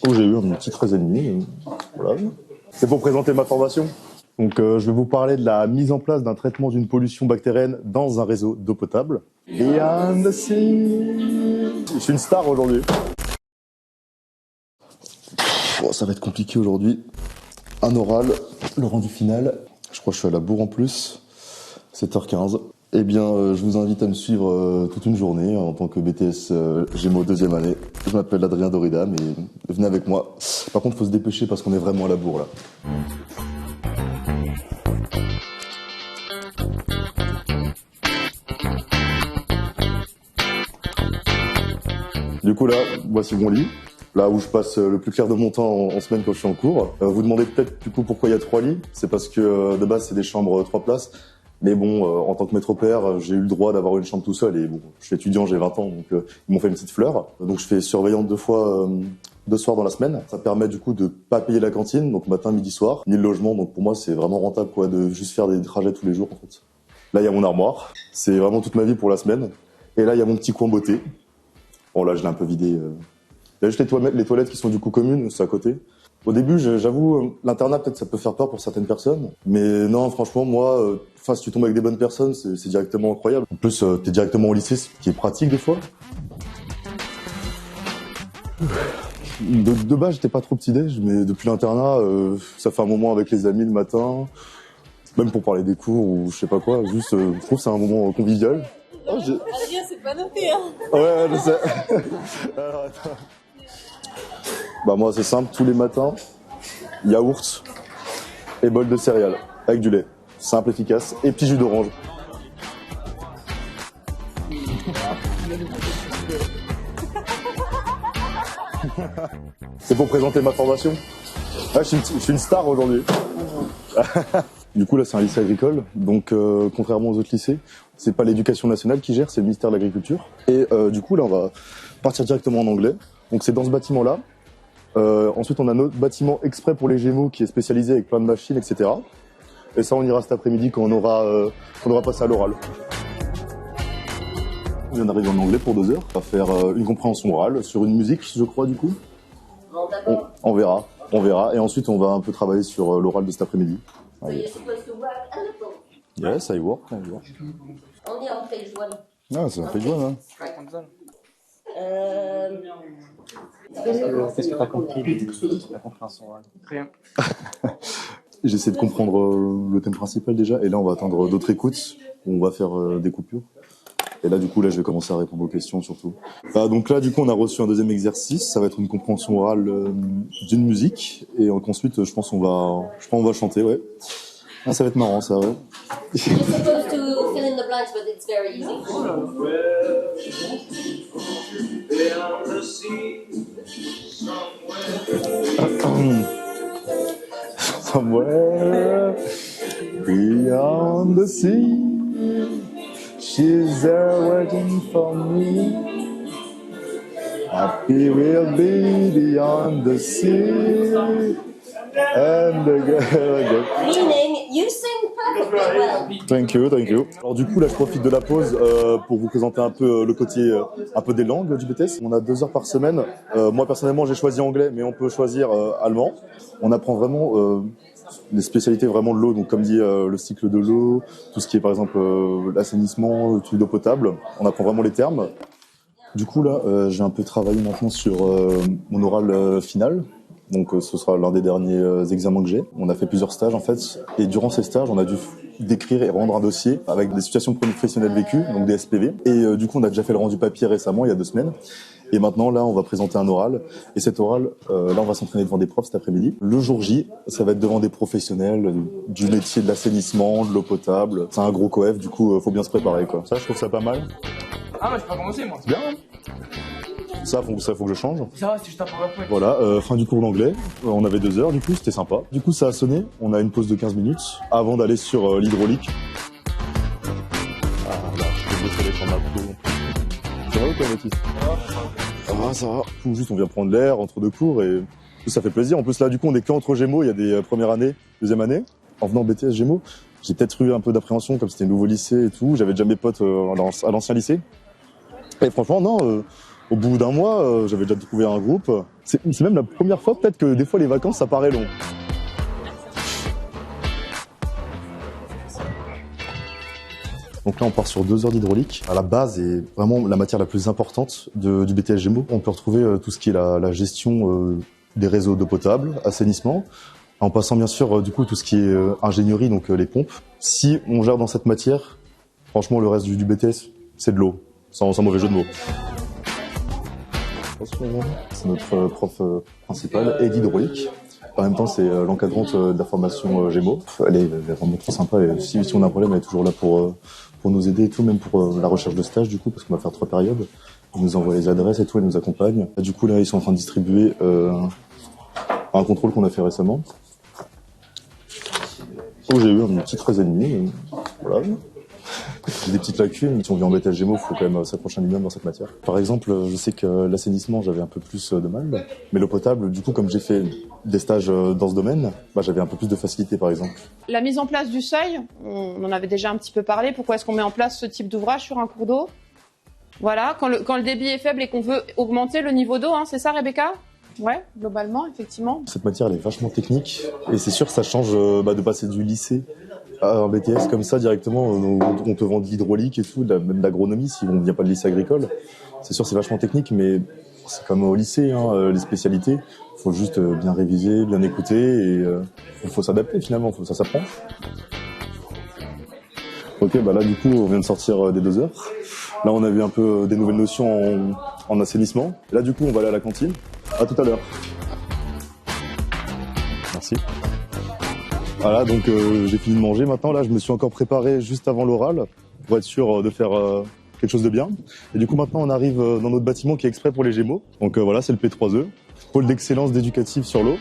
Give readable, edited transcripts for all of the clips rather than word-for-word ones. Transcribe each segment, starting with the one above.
Oh, j'ai eu un petit 13,5. Voilà. C'est pour présenter ma formation. Donc, je vais vous parler de la mise en place d'un traitement d'une pollution bactérienne dans un réseau d'eau potable. Beyond the sea. Je suis une star aujourd'hui. Bon, ça va être compliqué aujourd'hui. Un oral, le rendu final. Je crois que je suis à la bourre en plus. 7h15. Eh bien, je vous invite à me suivre toute une journée en tant que BTS Gémeaux 2e année. Je m'appelle Adrien Dorida, mais venez avec moi. Par contre, faut se dépêcher parce qu'on est vraiment à la bourre là. Du coup là, voici mon lit. Là où je passe le plus clair de mon temps en semaine quand je suis en cours. Vous demandez peut-être du coup pourquoi il y a 3 lits. C'est parce que de base c'est des chambres 3 places. Mais bon, en tant que maître père, j'ai eu le droit d'avoir une chambre tout seul. Et bon, je suis étudiant, j'ai 20 ans, donc ils m'ont fait une petite fleur. Donc je fais surveillante 2 soirs dans la semaine. Ça permet du coup de pas payer la cantine, donc matin, midi, soir, ni le logement. Donc pour moi c'est vraiment rentable quoi, de juste faire des trajets tous les jours en fait. Là il y a mon armoire, c'est vraiment toute ma vie pour la semaine. Et là il y a mon petit coin beauté. Bon là je l'ai un peu vidé. Il y a juste les toilettes qui sont du coup communes, c'est à côté. Au début, j'avoue, l'internat peut-être ça peut faire peur pour certaines personnes, mais non, franchement, moi, si tu tombes avec des bonnes personnes, c'est directement incroyable. En plus, t'es directement au lycée, ce qui est pratique des fois. De base, j'étais pas trop petit-déj, mais depuis l'internat, ça fait un moment avec les amis le matin, même pour parler des cours ou je sais pas quoi. Juste, je trouve que c'est un moment convivial. Oh, Adrien, c'est pas noté, hein. Ouais, je sais. Alors, attends. Bah moi c'est simple, tous les matins, yaourt et bol de céréales avec du lait. Simple, efficace, et petit jus d'orange. C'est pour présenter ma formation. Ah, je suis une star aujourd'hui. Du coup là c'est un lycée agricole, donc contrairement aux autres lycées, c'est pas l'éducation nationale qui gère, c'est le ministère de l'Agriculture. Et du coup là on va partir directement en anglais. Donc c'est dans ce bâtiment là. Ensuite, on a notre bâtiment exprès pour les Gémeaux qui est spécialisé avec plein de machines, etc. Et ça, on ira cet après-midi quand on aura passé à l'oral. On vient d'arriver en anglais pour 2 heures. On va faire une compréhension orale sur une musique, je crois, du coup. On verra. Et ensuite, on va un peu travailler sur l'oral de cet après-midi. Yes, I work. On est en page 1. Ah, c'est un page 1, hein. Qu'est-ce que tu as compris de la compréhension orale? Rien. J'essaie de comprendre le thème principal déjà, et là on va attendre d'autres écoutes, on va faire des coupures. Et là du coup, là je vais commencer à répondre aux questions surtout. Donc là du coup on a reçu un deuxième exercice, ça va être une compréhension orale d'une musique, et ensuite je pense qu'on va chanter, ouais. Ah, ça va être marrant ça, ouais. You're supposed to fill in the blanks, but it's very easy. Beyond the sea, Somewhere beyond the sea, she's there waiting for me. Happy we'll be beyond the sea. And the girl. Meaning, you sing perfectly well. Thank you. Alors du coup là je profite de la pause pour vous présenter un peu le côté un peu des langues du BTS. On a 2 heures par semaine. Moi personnellement j'ai choisi anglais, mais on peut choisir allemand. On apprend vraiment les spécialités vraiment de l'eau, donc comme dit le cycle de l'eau, tout ce qui est par exemple l'assainissement, l'utilisation d'eau potable. On apprend vraiment les termes. Du coup là j'ai un peu travaillé maintenant sur mon oral final. Donc ce sera l'un des derniers examens que j'ai. On a fait plusieurs stages en fait, et durant ces stages, on a dû décrire et rendre un dossier avec des situations professionnelles vécues, donc des SPV. Et du coup, on a déjà fait le rendu papier récemment, il y a 2 semaines. Et maintenant, là, on va présenter un oral. Et cet oral, là, on va s'entraîner devant des profs cet après-midi. Le jour J, ça va être devant des professionnels du métier de l'assainissement, de l'eau potable. C'est un gros coef, du coup, faut bien se préparer, quoi. Ça, je trouve ça pas mal. Ah, moi, j'ai pas commencé, moi. C'est bien, hein. Ça, faut que je change. Ça va, c'est juste un PowerPoint. Voilà, fin du cours d'anglais. On avait 2 heures, du coup, c'était sympa. Du coup, ça a sonné. On a une pause de 15 minutes avant d'aller sur l'hydraulique. Ah, là, je vais bosser les chambres à peau. Ça va ou quoi, Mathis? Ça va. Juste, on vient prendre l'air entre 2 cours et ça fait plaisir. En plus, là, du coup, on est qu'entre Gémeaux. Il y a des premières années, deuxième année. En venant BTS Gémeaux, j'ai peut-être eu un peu d'appréhension comme c'était un nouveau lycée et tout. J'avais déjà mes potes à l'ancien lycée. Et franchement, non, Au bout d'un mois, j'avais déjà trouvé un groupe. C'est même la première fois peut-être que des fois les vacances ça paraît long. Donc là, on part sur 2 heures d'hydraulique. À la base, est vraiment la matière la plus importante du BTS Gémeaux. On peut retrouver tout ce qui est la gestion des réseaux d'eau potable, assainissement, en passant bien sûr du coup tout ce qui est ingénierie, donc les pompes. Si on gère dans cette matière, franchement, le reste du BTS, c'est de l'eau, sans mauvais jeu de mots. C'est notre prof principal et d'hydraulique. En même temps, c'est l'encadrante de la formation Gémeaux. Elle est vraiment trop sympa et si on a un problème, elle est toujours là pour nous aider et tout, même pour la recherche de stage du coup, parce qu'on va faire 3 périodes. Elle nous envoie les adresses et tout, elle nous accompagne. Et du coup, là, ils sont en train de distribuer un contrôle qu'on a fait récemment. Oh, j'ai eu une petite 13,5. Voilà. J'ai des petites lacunes. Si on vient en BTS Gémeaux, il faut quand même s'approcher un minimum dans cette matière. Par exemple, je sais que l'assainissement, j'avais un peu plus de mal. Mais l'eau potable, du coup, comme j'ai fait des stages dans ce domaine, j'avais un peu plus de facilité, par exemple. La mise en place du seuil, on en avait déjà un petit peu parlé. Pourquoi est-ce qu'on met en place ce type d'ouvrage sur un cours d'eau? Voilà, quand le débit est faible et qu'on veut augmenter le niveau d'eau, hein, c'est ça, Rebecca? Ouais, globalement, effectivement. Cette matière, elle est vachement technique. Et c'est sûr que ça change de passer du lycée à un BTS comme ça directement. On te vend de l'hydraulique et tout, même d'agronomie si on ne vient pas de lycée agricole. C'est sûr, c'est vachement technique, mais c'est comme au lycée, hein, les spécialités. Il faut juste bien réviser, bien écouter et il faut s'adapter finalement, ça s'apprend. Ok, bah là du coup, on vient de sortir des 2 heures. Là, on a vu un peu des nouvelles notions en assainissement. Là, du coup, on va aller à la cantine. À tout à l'heure. Merci. Voilà, donc j'ai fini de manger. Maintenant, là, je me suis encore préparé juste avant l'oral pour être sûr de faire quelque chose de bien. Et du coup, maintenant, on arrive dans notre bâtiment qui est exprès pour les Gémeaux. Donc voilà, c'est le P3E, pôle d'excellence d'éducative sur l'eau.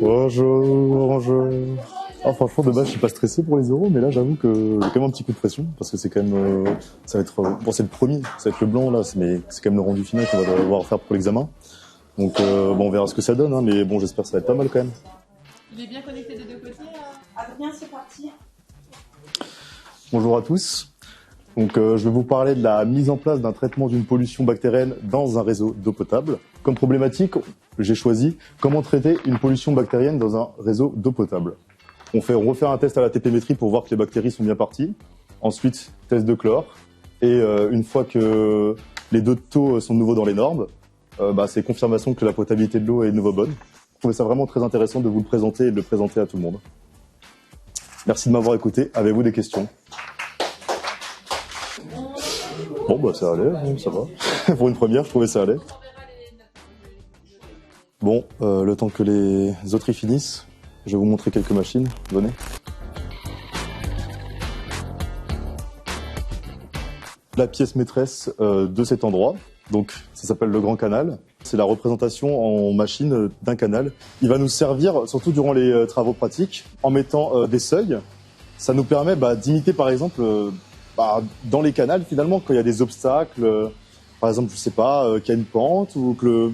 Bonjour. Ah, franchement, de base, je suis pas stressé pour les euros, mais là, j'avoue que j'ai quand même un petit coup de pression parce que c'est quand même, ça va être, bon, c'est le premier, ça va être le blanc là, mais c'est quand même le rendu final qu'on va devoir faire pour l'examen. Donc, bon, on verra ce que ça donne, hein, mais bon, j'espère que ça va être pas mal quand même. Il est bien connecté des 2 côtés. Adrien, c'est parti. Bonjour à tous. Donc, je vais vous parler de la mise en place d'un traitement d'une pollution bactérienne dans un réseau d'eau potable. Comme problématique, j'ai choisi comment traiter une pollution bactérienne dans un réseau d'eau potable. On refait un test à la TP-métrie pour voir que les bactéries sont bien parties. Ensuite, test de chlore. Et une fois que les 2 taux sont de nouveau dans les normes, c'est confirmation que la potabilité de l'eau est de nouveau bonne. Je trouvais ça vraiment très intéressant de vous le présenter et de le présenter à tout le monde. Merci de m'avoir écouté. Avez-vous des questions? Bon, bah ça allait, ça va. Pour une première, je trouvais ça allait. Bon, le temps que les autres y finissent, je vais vous montrer quelques machines. Venez. La pièce maîtresse de cet endroit, donc ça s'appelle le Grand Canal. C'est la représentation en machine d'un canal. Il va nous servir, surtout durant les travaux pratiques, en mettant des seuils. Ça nous permet d'imiter par exemple dans les canals finalement quand il y a des obstacles, par exemple je sais pas, qu'il y a une pente ou que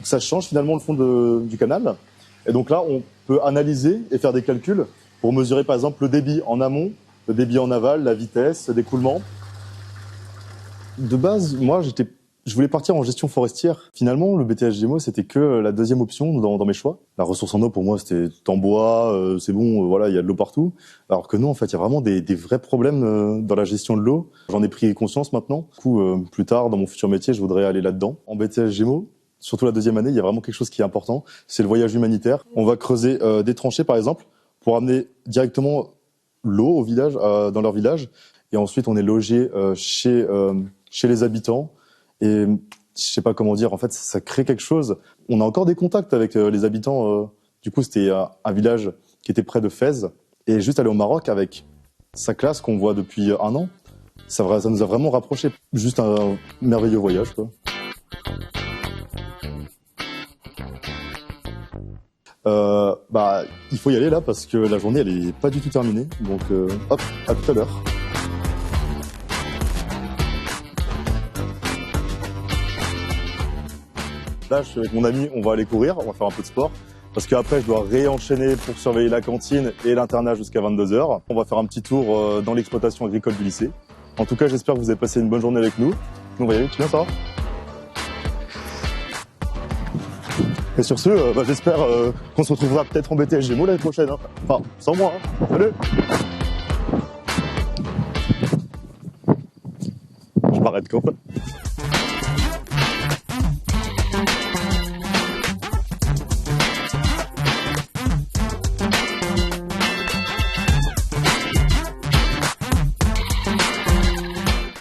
ça change finalement le fond du canal. Et donc là on peut analyser et faire des calculs pour mesurer par exemple le débit en amont, le débit en aval, la vitesse d'écoulement. De base, moi je voulais partir en gestion forestière. Finalement, le BTS Gémeaux, c'était que la deuxième option dans mes choix. La ressource en eau, pour moi, c'était en bois, c'est bon, voilà, il y a de l'eau partout. Alors que non, en fait, il y a vraiment des vrais problèmes dans la gestion de l'eau. J'en ai pris conscience maintenant. Du coup, plus tard, dans mon futur métier, je voudrais aller là-dedans. En BTS Gémeaux, surtout la deuxième année, il y a vraiment quelque chose qui est important. C'est le voyage humanitaire. On va creuser des tranchées, par exemple, pour amener directement l'eau au village, dans leur village. Et ensuite, on est logé chez les habitants. Et je sais pas comment dire, en fait, ça crée quelque chose. On a encore des contacts avec les habitants. Du coup, c'était un village qui était près de Fès. Et juste aller au Maroc avec sa classe qu'on voit depuis 1 an, ça nous a vraiment rapprochés. Juste un merveilleux voyage, quoi. Il faut y aller là parce que la journée, elle est pas du tout terminée. Donc, hop, à tout à l'heure. Là, je suis avec mon ami, on va aller courir, on va faire un peu de sport. Parce qu'après, je dois réenchaîner pour surveiller la cantine et l'internat jusqu'à 22 h. On va faire un petit tour dans l'exploitation agricole du lycée. En tout cas, j'espère que vous avez passé une bonne journée avec nous. Nous, on va y aller, tu viens, Sarah? Et sur ce, j'espère qu'on se retrouvera peut-être en BTS Gémeaux l'année prochaine. Hein. Enfin, sans moi. Hein. Salut! Je m'arrête quand même.